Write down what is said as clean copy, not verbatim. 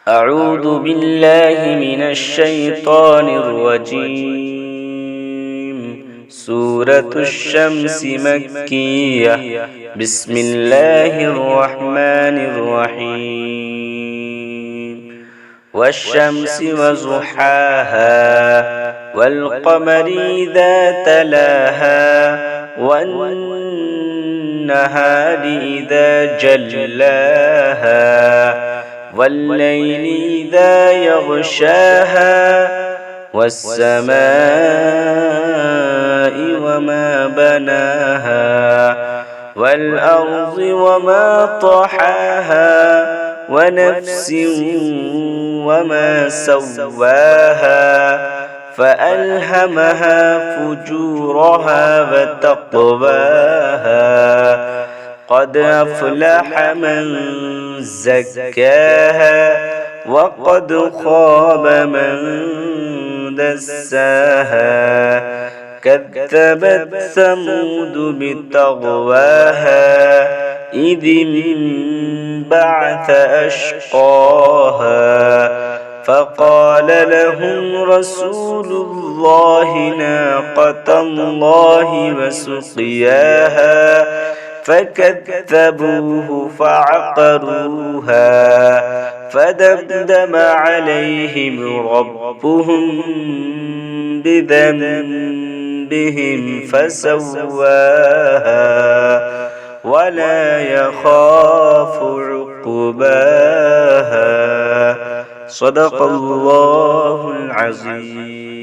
أعوذ بالله من الشيطان الرجيم. سورة الشمس مكية. بسم الله الرحمن الرحيم. والشمس وضحاها والقمر إذا تلاها والنهار إذا جلاها والليل إذا يغشاها والسماء وما بناها والأرض وما طحاها ونفس وما سواها فألهمها فجورها وتقواها قد أفلح من زكاها وقد خاب من دساها كذبت ثمود بطغواها إذ انبعث أشقاها فقال لهم رسول الله ناقة الله وسقياها فكذبوه فعقروها فدمدم عليهم ربهم بذنبهم فسواها ولا يخاف عقباها. صدق الله العظيم.